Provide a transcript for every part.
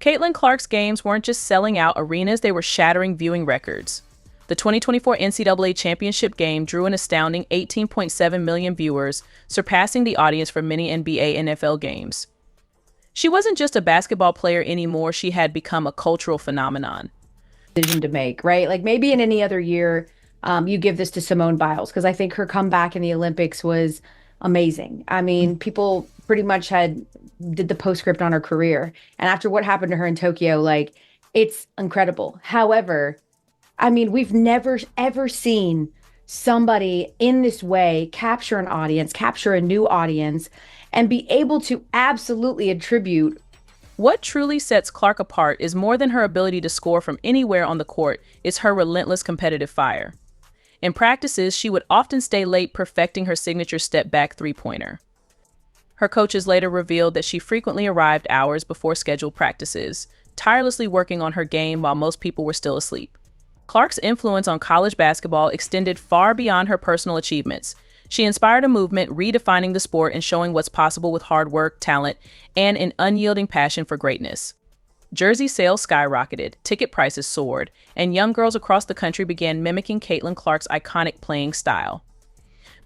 Caitlin Clark's games weren't just selling out arenas, they were shattering viewing records. The 2024 NCAA Championship game drew an astounding 18.7 million viewers, surpassing the audience for many NBA and NFL games. She wasn't just a basketball player anymore, she had become a cultural phenomenon. Decision to make, right? Like maybe in any other year, you give this to Simone Biles because I think her comeback in the Olympics was amazing. I mean, people pretty much did the postscript on her career, and after what happened to her in Tokyo, like it's incredible. However, I mean, we've never ever seen somebody in this way capture an audience, capture a new audience, and be able to absolutely attribute. What truly sets Clark apart is more than her ability to score from anywhere on the court, it's her relentless competitive fire. In practices, she would often stay late perfecting her signature step-back three-pointer. Her coaches later revealed that she frequently arrived hours before scheduled practices, tirelessly working on her game while most people were still asleep. Clark's influence on college basketball extended far beyond her personal achievements. She inspired a movement redefining the sport and showing what's possible with hard work, talent, and an unyielding passion for greatness. Jersey sales skyrocketed, ticket prices soared, and young girls across the country began mimicking Caitlin Clark's iconic playing style.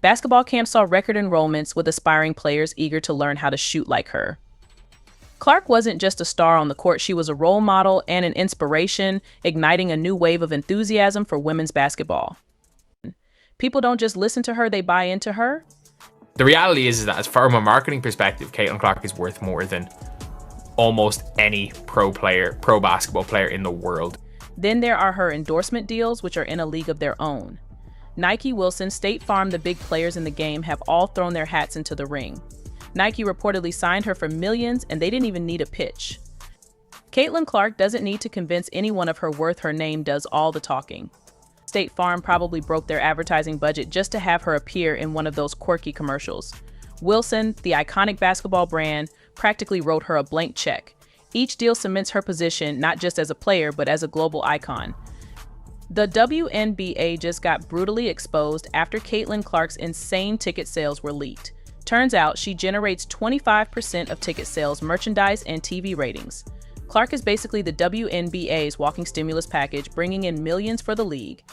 Basketball camps saw record enrollments with aspiring players eager to learn how to shoot like her. Clark wasn't just a star on the court, she was a role model and an inspiration, igniting a new wave of enthusiasm for women's basketball. People don't just listen to her, they buy into her. The reality is that, as from a marketing perspective, Caitlin Clark is worth more than almost any pro basketball player in the world. Then there are her endorsement deals, which are in a league of their own. Nike, Wilson, State Farm, the big players in the game have all thrown their hats into the ring. Nike reportedly signed her for millions, and they didn't even need a pitch. Caitlin Clark doesn't need to convince anyone of her worth, her name does all the talking. State Farm probably broke their advertising budget just to have her appear in one of those quirky commercials. Wilson, the iconic basketball brand, practically wrote her a blank check. Each deal cements her position not just as a player, but as a global icon. The WNBA just got brutally exposed after Caitlin Clark's insane ticket sales were leaked. Turns out she generates 25% of ticket sales, merchandise, and TV ratings. Clark is basically the WNBA's walking stimulus package, bringing in millions for the league.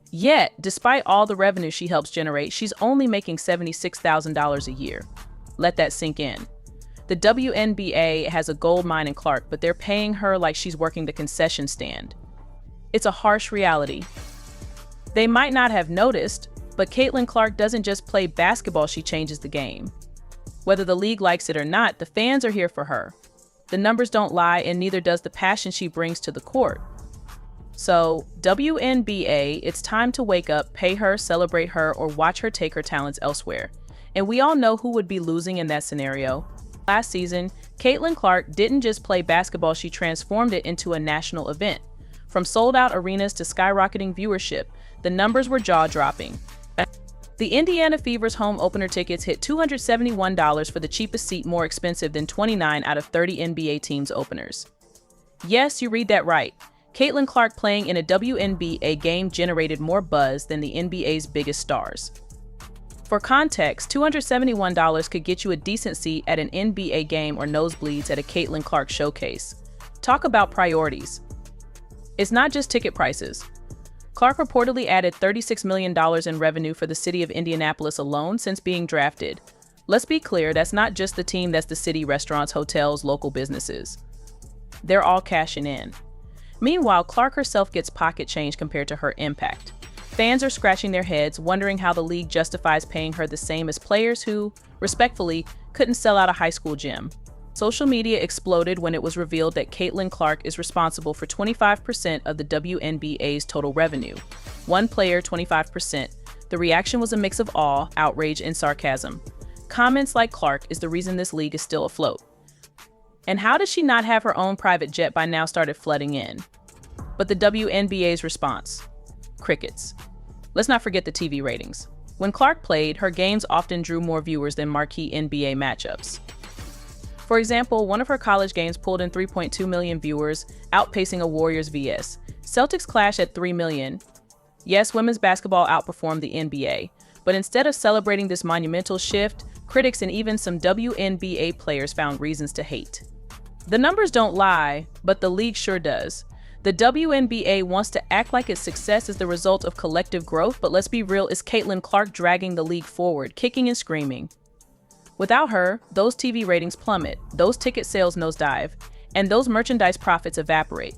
Yet, despite all the revenue she helps generate, she's only making $76,000 a year. Let that sink in. The WNBA has a gold mine in Clark, but they're paying her like she's working the concession stand. It's a harsh reality. They might not have noticed, but Caitlin Clark doesn't just play basketball, she changes the game. Whether the league likes it or not, the fans are here for her. The numbers don't lie, and neither does the passion she brings to the court. So, WNBA, it's time to wake up, pay her, celebrate her, or watch her take her talents elsewhere. And we all know who would be losing in that scenario. Last season, Caitlin Clark didn't just play basketball, she transformed it into a national event. From sold-out arenas to skyrocketing viewership, the numbers were jaw-dropping. The Indiana Fever's home opener tickets hit $271 for the cheapest seat, more expensive than 29 out of 30 NBA teams' openers. Yes, you read that right. Caitlin Clark playing in a WNBA game generated more buzz than the NBA's biggest stars. For context, $271 could get you a decent seat at an NBA game or nosebleeds at a Caitlin Clark showcase. Talk about priorities. It's not just ticket prices. Clark reportedly added $36 million in revenue for the city of Indianapolis alone since being drafted. Let's be clear, that's not just the team, that's the city, restaurants, hotels, local businesses. They're all cashing in. Meanwhile, Clark herself gets pocket change compared to her impact. Fans are scratching their heads, wondering how the league justifies paying her the same as players who, respectfully, couldn't sell out a high school gym. Social media exploded when it was revealed that Caitlin Clark is responsible for 25% of the WNBA's total revenue. One player, 25%. The reaction was a mix of awe, outrage, and sarcasm. Comments like "Clark is the reason this league is still afloat." And how does she not have her own private jet by now started flooding in? But the WNBA's response? Crickets. Let's not forget the TV ratings. When Clark played, her games often drew more viewers than marquee NBA matchups. For example, one of her college games pulled in 3.2 million viewers, outpacing a Warriors vs. Celtics clash at 3 million. Yes, women's basketball outperformed the NBA, but instead of celebrating this monumental shift, critics and even some WNBA players found reasons to hate. The numbers don't lie, but the league sure does. The WNBA wants to act like its success is the result of collective growth, but let's be real, it's Caitlin Clark dragging the league forward, kicking and screaming. Without her, those TV ratings plummet, those ticket sales nosedive, and those merchandise profits evaporate.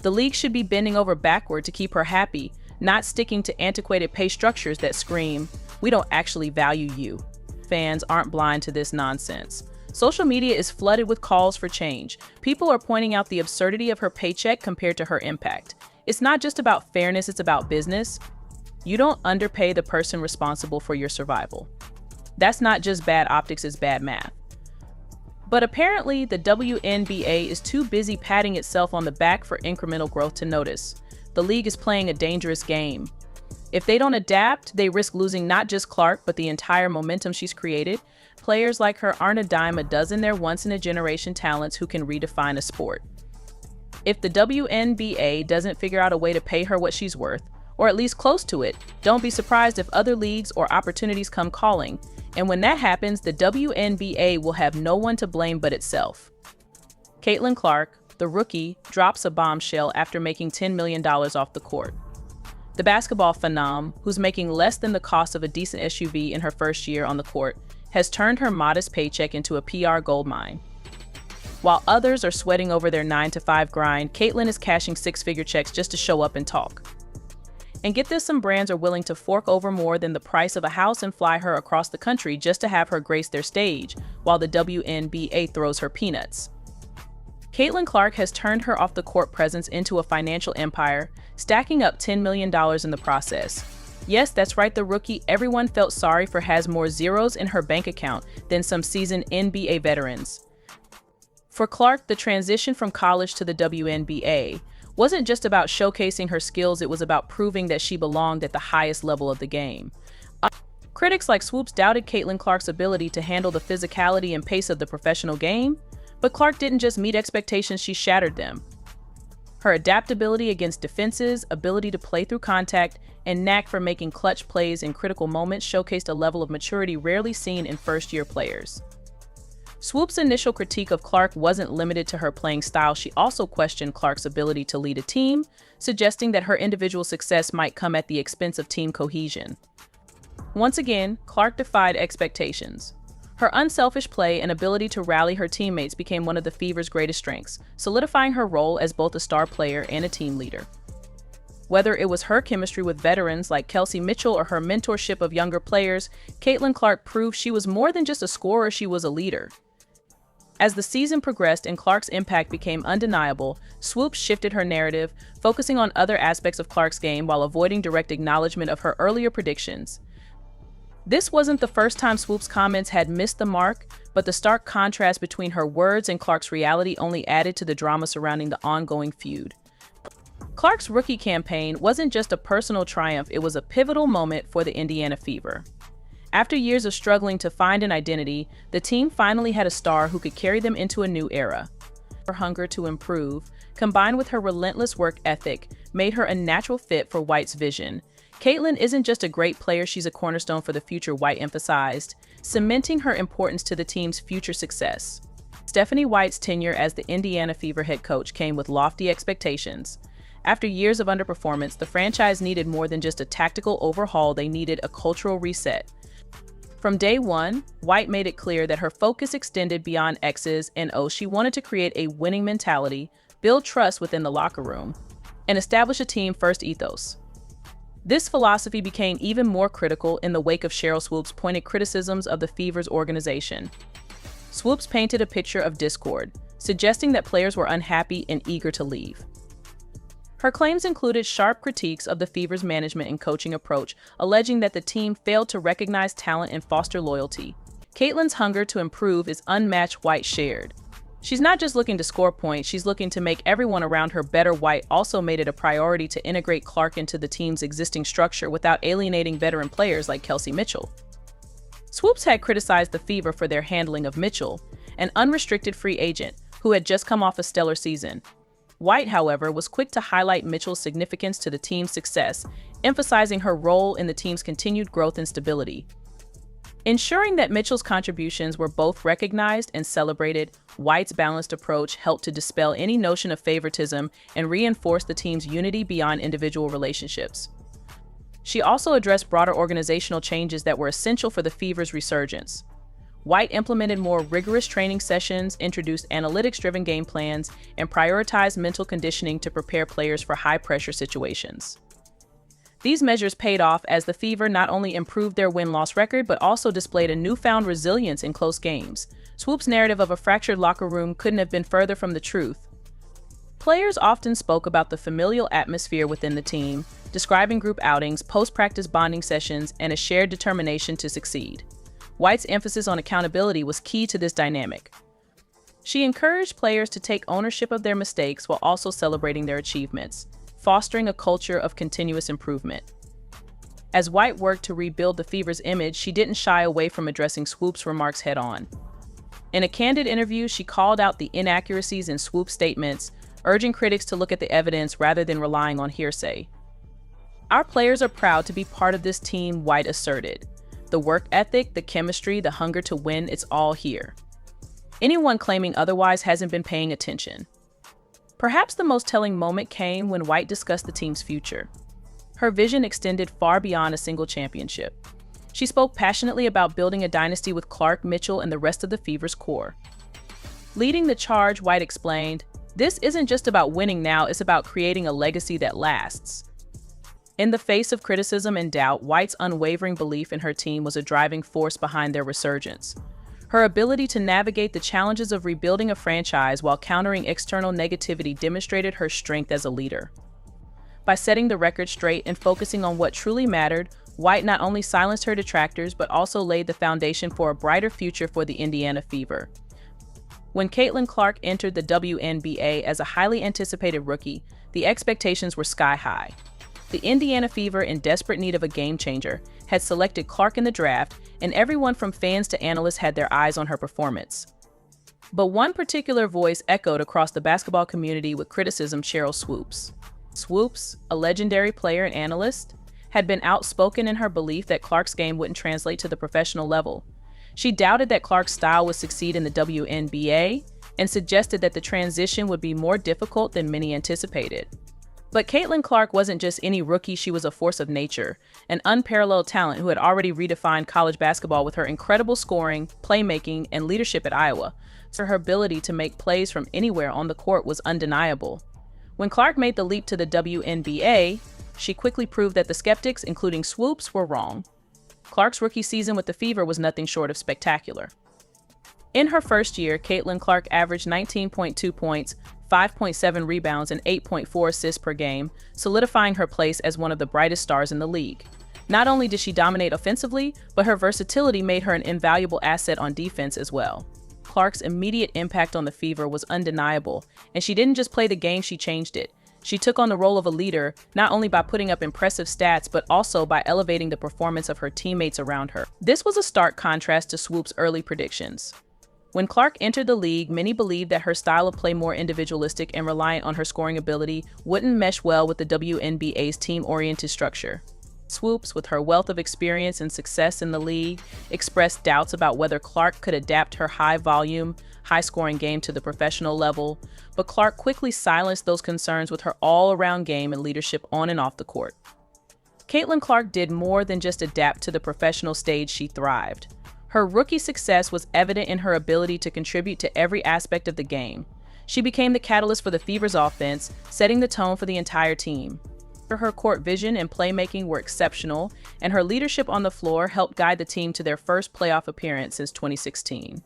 The league should be bending over backward to keep her happy, not sticking to antiquated pay structures that scream, "We don't actually value you." Fans aren't blind to this nonsense. Social media is flooded with calls for change. People are pointing out the absurdity of her paycheck compared to her impact. It's not just about fairness, it's about business. You don't underpay the person responsible for your survival. That's not just bad optics, it's bad math. But apparently, the WNBA is too busy patting itself on the back for incremental growth to notice. The league is playing a dangerous game. If they don't adapt, they risk losing not just Clark, but the entire momentum she's created. Players like her aren't a dime a dozen, they're once-in-a-generation talents who can redefine a sport. If the WNBA doesn't figure out a way to pay her what she's worth, or at least close to it, don't be surprised if other leagues or opportunities come calling. And when that happens, the WNBA will have no one to blame but itself. Caitlin Clark, the rookie, drops a bombshell after making $10 million off the court. The basketball phenom, who's making less than the cost of a decent SUV in her first year on the court, has turned her modest paycheck into a PR goldmine. While others are sweating over their 9-to-5 grind, Caitlin is cashing six-figure checks just to show up and talk. And get this, some brands are willing to fork over more than the price of a house and fly her across the country just to have her grace their stage, while the WNBA throws her peanuts. Caitlin Clark has turned her off-the-court presence into a financial empire, stacking up $10 million in the process. Yes, that's right, the rookie everyone felt sorry for has more zeros in her bank account than some seasoned NBA veterans. For Clark, the transition from college to the WNBA wasn't just about showcasing her skills, it was about proving that she belonged at the highest level of the game. Critics like Swoops doubted Caitlin Clark's ability to handle the physicality and pace of the professional game, but Clark didn't just meet expectations, she shattered them. Her adaptability against defenses, ability to play through contact, and knack for making clutch plays in critical moments showcased a level of maturity rarely seen in first-year players. Swoop's initial critique of Clark wasn't limited to her playing style, she also questioned Clark's ability to lead a team, suggesting that her individual success might come at the expense of team cohesion. Once again, Clark defied expectations. Her unselfish play and ability to rally her teammates became one of the Fever's greatest strengths, solidifying her role as both a star player and a team leader. Whether it was her chemistry with veterans like Kelsey Mitchell or her mentorship of younger players, Caitlin Clark proved she was more than just a scorer, she was a leader. As the season progressed and Clark's impact became undeniable, Swoop shifted her narrative, focusing on other aspects of Clark's game while avoiding direct acknowledgement of her earlier predictions. This wasn't the first time Swoop's comments had missed the mark, but the stark contrast between her words and Clark's reality only added to the drama surrounding the ongoing feud. Clark's rookie campaign wasn't just a personal triumph, it was a pivotal moment for the Indiana Fever. After years of struggling to find an identity, the team finally had a star who could carry them into a new era. Her hunger to improve, combined with her relentless work ethic, made her a natural fit for White's vision. Caitlin isn't just a great player, she's a cornerstone for the future, White emphasized, cementing her importance to the team's future success. Stephanie White's tenure as the Indiana Fever head coach came with lofty expectations. After years of underperformance, the franchise needed more than just a tactical overhaul, they needed a cultural reset. From day one, White made it clear that her focus extended beyond X's and O's. She wanted to create a winning mentality, build trust within the locker room, and establish a team-first ethos. This philosophy became even more critical in the wake of Sheryl Swoop's pointed criticisms of the Fever's organization. Swoops painted a picture of discord, suggesting that players were unhappy and eager to leave. Her claims included sharp critiques of the Fever's management and coaching approach, alleging that the team failed to recognize talent and foster loyalty. Caitlin's hunger to improve is unmatched, White shared. She's not just looking to score points, she's looking to make everyone around her better. White also made it a priority to integrate Clark into the team's existing structure without alienating veteran players like Kelsey Mitchell. Swoops had criticized the Fever for their handling of Mitchell, an unrestricted free agent who had just come off a stellar season. White, however, was quick to highlight Mitchell's significance to the team's success, emphasizing her role in the team's continued growth and stability. Ensuring that Mitchell's contributions were both recognized and celebrated, White's balanced approach helped to dispel any notion of favoritism and reinforce the team's unity beyond individual relationships. She also addressed broader organizational changes that were essential for the Fever's resurgence. White implemented more rigorous training sessions, introduced analytics-driven game plans, and prioritized mental conditioning to prepare players for high-pressure situations. These measures paid off as the Fever not only improved their win-loss record but also displayed a newfound resilience in close games. Swoop's narrative of a fractured locker room couldn't have been further from the truth. Players often spoke about the familial atmosphere within the team, describing group outings, post-practice bonding sessions, and a shared determination to succeed. White's emphasis on accountability was key to this dynamic. She encouraged players to take ownership of their mistakes while also celebrating their achievements, fostering a culture of continuous improvement. As White worked to rebuild the Fever's image, she didn't shy away from addressing Swoop's remarks head-on. In a candid interview, she called out the inaccuracies in Swoop's statements, urging critics to look at the evidence rather than relying on hearsay. "Our players are proud to be part of this team," White asserted. "The work ethic, the chemistry, the hunger to win, it's all here. Anyone claiming otherwise hasn't been paying attention." Perhaps the most telling moment came when White discussed the team's future. Her vision extended far beyond a single championship. She spoke passionately about building a dynasty with Clark, Mitchell, and the rest of the Fever's core. Leading the charge, White explained, "This isn't just about winning now, it's about creating a legacy that lasts." In the face of criticism and doubt, White's unwavering belief in her team was a driving force behind their resurgence. Her ability to navigate the challenges of rebuilding a franchise while countering external negativity demonstrated her strength as a leader. By setting the record straight and focusing on what truly mattered, White not only silenced her detractors but also laid the foundation for a brighter future for the Indiana Fever. When Caitlin Clark entered the WNBA as a highly anticipated rookie, the expectations were sky-high. The Indiana Fever, in desperate need of a game-changer, had selected Clark in the draft, and everyone from fans to analysts had their eyes on her performance. But one particular voice echoed across the basketball community with criticism: Sheryl Swoopes. Swoopes, a legendary player and analyst, had been outspoken in her belief that Clark's game wouldn't translate to the professional level. She doubted that Clark's style would succeed in the WNBA and suggested that the transition would be more difficult than many anticipated. But Caitlin Clark wasn't just any rookie, she was a force of nature, an unparalleled talent who had already redefined college basketball with her incredible scoring, playmaking, and leadership at Iowa. So her ability to make plays from anywhere on the court was undeniable. When Clark made the leap to the WNBA, she quickly proved that the skeptics, including Swoopes, were wrong. Clark's rookie season with the Fever was nothing short of spectacular. In her first year, Caitlin Clark averaged 19.2 points, 5.7 rebounds, and 8.4 assists per game, solidifying her place as one of the brightest stars in the league. Not only did she dominate offensively, but her versatility made her an invaluable asset on defense as well. Clark's immediate impact on the Fever was undeniable, and she didn't just play the game, she changed it. She took on the role of a leader, not only by putting up impressive stats, but also by elevating the performance of her teammates around her. This was a stark contrast to Swoop's early predictions. When Clark entered the league, many believed that her style of play, more individualistic and reliant on her scoring ability, wouldn't mesh well with the WNBA's team-oriented structure. Swoopes, with her wealth of experience and success in the league, expressed doubts about whether Clark could adapt her high-volume, high-scoring game to the professional level, but Clark quickly silenced those concerns with her all-around game and leadership on and off the court. Caitlin Clark did more than just adapt to the professional stage, she thrived. Her rookie success was evident in her ability to contribute to every aspect of the game. She became the catalyst for the Fever's offense, setting the tone for the entire team. Her court vision and playmaking were exceptional, and her leadership on the floor helped guide the team to their first playoff appearance since 2016.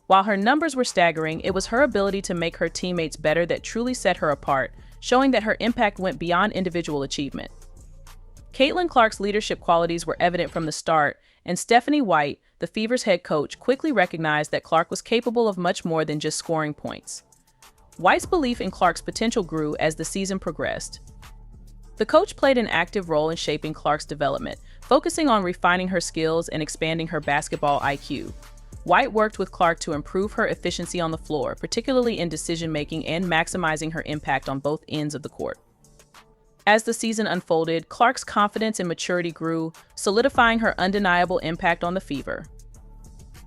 While her numbers were staggering, it was her ability to make her teammates better that truly set her apart, showing that her impact went beyond individual achievement. Caitlin Clark's leadership qualities were evident from the start, and Stephanie White, the Fever's head coach, quickly recognized that Clark was capable of much more than just scoring points. White's belief in Clark's potential grew as the season progressed. The coach played an active role in shaping Clark's development, focusing on refining her skills and expanding her basketball IQ. White worked with Clark to improve her efficiency on the floor, particularly in decision-making and maximizing her impact on both ends of the court. As the season unfolded, Clark's confidence and maturity grew, solidifying her undeniable impact on the Fever.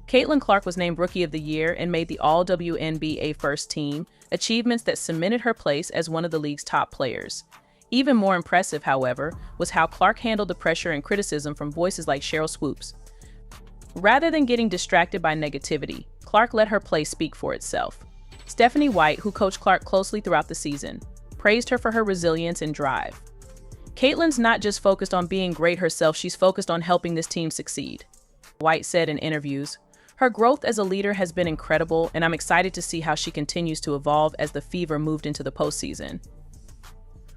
Caitlin Clark was named Rookie of the Year and made the All-WNBA first team, achievements that cemented her place as one of the league's top players. Even more impressive, however, was how Clark handled the pressure and criticism from voices like Sheryl Swoopes. Rather than getting distracted by negativity, Clark let her play speak for itself. Stephanie White, who coached Clark closely throughout the season, praised her for her resilience and drive. Caitlin's not just focused on being great herself, she's focused on helping this team succeed. White said in interviews, "Her growth as a leader has been incredible, and I'm excited to see how she continues to evolve as the Fever moved into the postseason."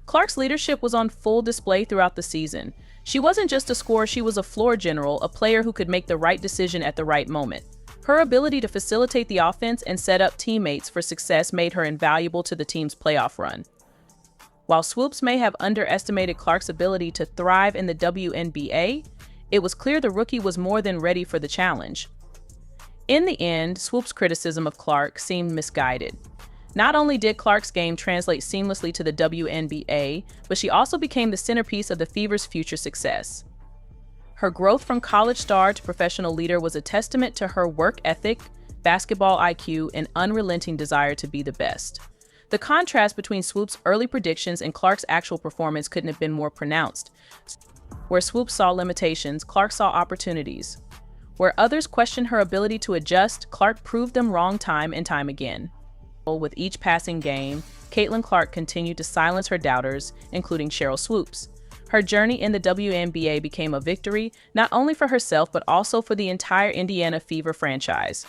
Clark's leadership was on full display throughout the season. She wasn't just a scorer, she was a floor general, a player who could make the right decision at the right moment. Her ability to facilitate the offense and set up teammates for success made her invaluable to the team's playoff run. While Swoopes may have underestimated Clark's ability to thrive in the WNBA, it was clear the rookie was more than ready for the challenge. In the end, Swoopes' criticism of Clark seemed misguided. Not only did Clark's game translate seamlessly to the WNBA, but she also became the centerpiece of the Fever's future success. Her growth from college star to professional leader was a testament to her work ethic, basketball IQ, and unrelenting desire to be the best. The contrast between Swoopes' early predictions and Clark's actual performance couldn't have been more pronounced. Where Swoopes saw limitations, Clark saw opportunities. Where others questioned her ability to adjust, Clark proved them wrong time and time again. With each passing game, Caitlin Clark continued to silence her doubters, including Sheryl Swoopes. Her journey in the WNBA became a victory, not only for herself, but also for the entire Indiana Fever franchise.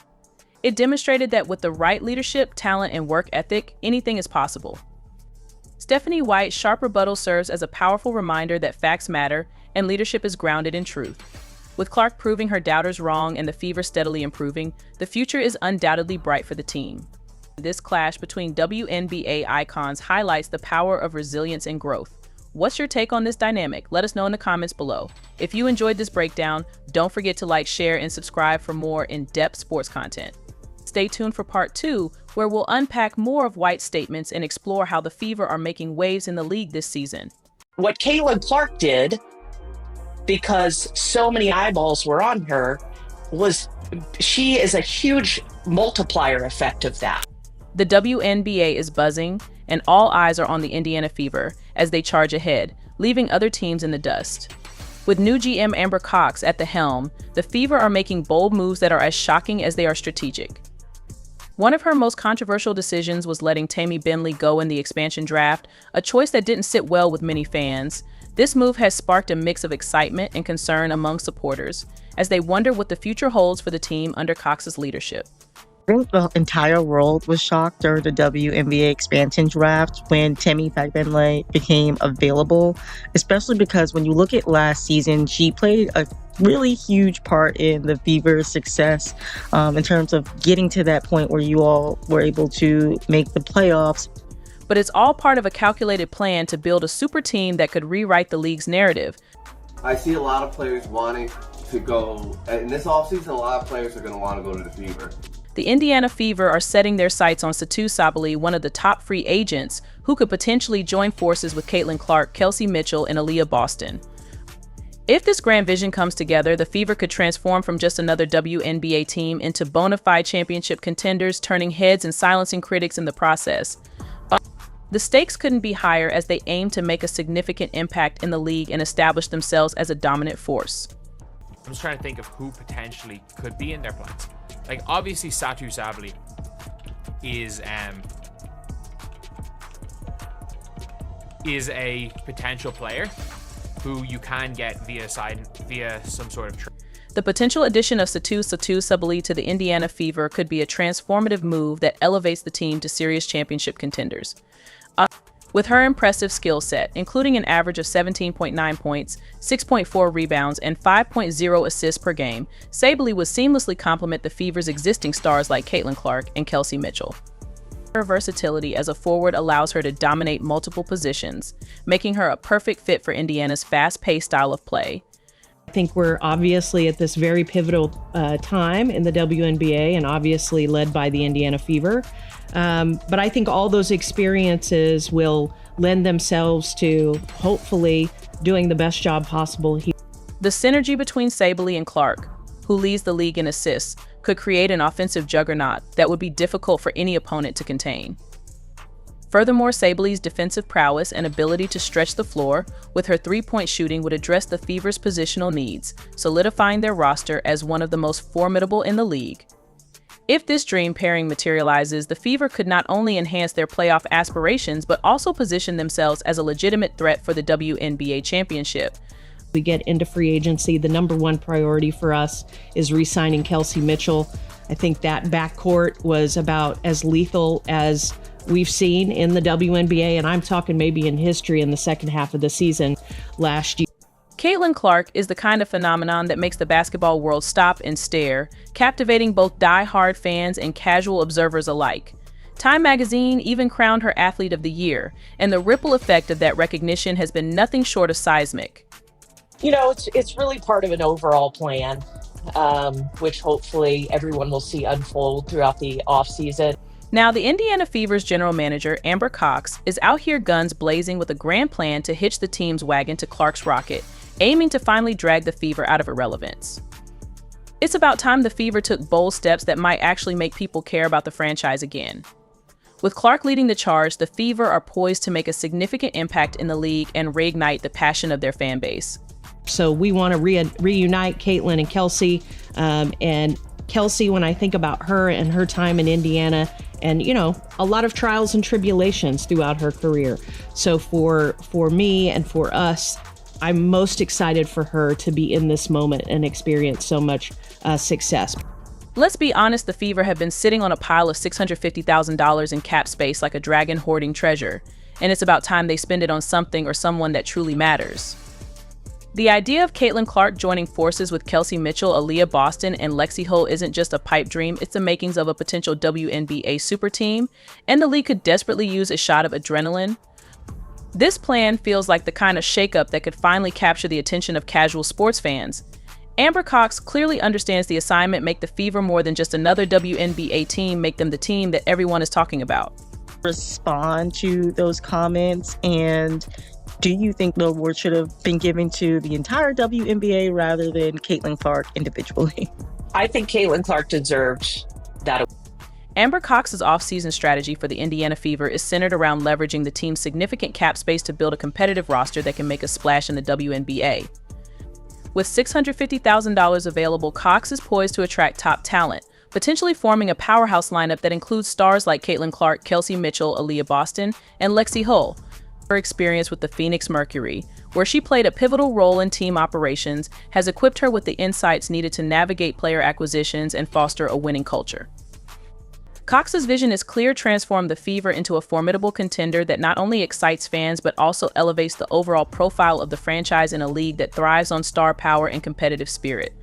It demonstrated that with the right leadership, talent, and work ethic, anything is possible. Stephanie White's sharp rebuttal serves as a powerful reminder that facts matter and leadership is grounded in truth. With Clark proving her doubters wrong and the Fever steadily improving, the future is undoubtedly bright for the team. This clash between WNBA icons highlights the power of resilience and growth. What's your take on this dynamic? Let us know in the comments below. If you enjoyed this breakdown, don't forget to like, share, and subscribe for more in-depth sports content. Stay tuned for part 2, where we'll unpack more of White's statements and explore how the Fever are making waves in the league this season. What Caitlin Clark did, because so many eyeballs were on her, she is a huge multiplier effect of that. The WNBA is buzzing, and all eyes are on the Indiana Fever as they charge ahead, leaving other teams in the dust. With new GM Amber Cox at the helm, the Fever are making bold moves that are as shocking as they are strategic. One of her most controversial decisions was letting Tammy Bentley go in the expansion draft, a choice that didn't sit well with many fans. This move has sparked a mix of excitement and concern among supporters, as they wonder what the future holds for the team under Cox's leadership. I think the entire world was shocked during the WNBA expansion draft when Tammy Bentley became available, especially because when you look at last season, she played a really huge part in the Fever's success in terms of getting to that point where you all were able to make the playoffs. But it's all part of a calculated plan to build a super team that could rewrite the league's narrative. I see a lot of players wanting to go, in this offseason, a lot of players are going to want to go to the Fever. The Indiana Fever are setting their sights on Satou Sabally, one of the top free agents, who could potentially join forces with Caitlin Clark, Kelsey Mitchell, and Aaliyah Boston. If this grand vision comes together, the Fever could transform from just another WNBA team into bona fide championship contenders, turning heads and silencing critics in the process. The stakes couldn't be higher as they aim to make a significant impact in the league and establish themselves as a dominant force. I'm just trying to think of who potentially could be in their plans. Like, obviously, Satou Sabally is a potential player who you can get via some sort of trade. The potential addition of Satou Sabally to the Indiana Fever could be a transformative move that elevates the team to serious championship contenders. With her impressive skill set, including an average of 17.9 points, 6.4 rebounds, and 5.0 assists per game, Sabally would seamlessly complement the Fever's existing stars like Caitlin Clark and Kelsey Mitchell. Her versatility as a forward allows her to dominate multiple positions, making her a perfect fit for Indiana's fast-paced style of play. I think we're obviously at this very pivotal time in the WNBA, and obviously led by the Indiana Fever. But I think all those experiences will lend themselves to hopefully doing the best job possible here. The synergy between Sabally and Clark, who leads the league in assists, could create an offensive juggernaut that would be difficult for any opponent to contain. Furthermore, Sabally's defensive prowess and ability to stretch the floor with her three-point shooting would address the Fever's positional needs, solidifying their roster as one of the most formidable in the league. If this dream pairing materializes, the Fever could not only enhance their playoff aspirations, but also position themselves as a legitimate threat for the WNBA championship. We get into free agency, the number one priority for us is re-signing Kelsey Mitchell. I think that backcourt was about as lethal as we've seen in the WNBA, and I'm talking maybe in history in the second half of the season last year. Caitlin Clark is the kind of phenomenon that makes the basketball world stop and stare, captivating both die-hard fans and casual observers alike. Time magazine even crowned her Athlete of the Year, and the ripple effect of that recognition has been nothing short of seismic. You know, it's really part of an overall plan, which hopefully everyone will see unfold throughout the offseason. Now, the Indiana Fever's general manager, Amber Cox, is out here guns blazing with a grand plan to hitch the team's wagon to Clark's rocket, aiming to finally drag the Fever out of irrelevance. It's about time the Fever took bold steps that might actually make people care about the franchise again. With Clark leading the charge, the Fever are poised to make a significant impact in the league and reignite the passion of their fan base. So we want to reunite Caitlin and Kelsey. And Kelsey, when I think about her and her time in Indiana, and, you know, a lot of trials and tribulations throughout her career. So for me and for us, I'm most excited for her to be in this moment and experience so much success. Let's be honest, the Fever have been sitting on a pile of $650,000 in cap space like a dragon hoarding treasure, and it's about time they spend it on something or someone that truly matters. The idea of Caitlin Clark joining forces with Kelsey Mitchell, Aaliyah Boston, and Lexi Hull isn't just a pipe dream, it's the makings of a potential WNBA super team, and the league could desperately use a shot of adrenaline. This plan feels like the kind of shakeup that could finally capture the attention of casual sports fans. Amber Cox clearly understands the assignment: make the Fever more than just another WNBA team, make them the team that everyone is talking about. Respond to those comments, and do you think the award should have been given to the entire WNBA rather than Caitlin Clark individually? I think Caitlin Clark deserved that. Amber Cox's off-season strategy for the Indiana Fever is centered around leveraging the team's significant cap space to build a competitive roster that can make a splash in the WNBA. With $650,000 available, Cox is poised to attract top talent, potentially forming a powerhouse lineup that includes stars like Caitlin Clark, Kelsey Mitchell, Aaliyah Boston, and Lexi Hull. Her experience with the Phoenix Mercury, where she played a pivotal role in team operations, has equipped her with the insights needed to navigate player acquisitions and foster a winning culture. Cox's vision is clear: transform the Fever into a formidable contender that not only excites fans but also elevates the overall profile of the franchise in a league that thrives on star power and competitive spirit.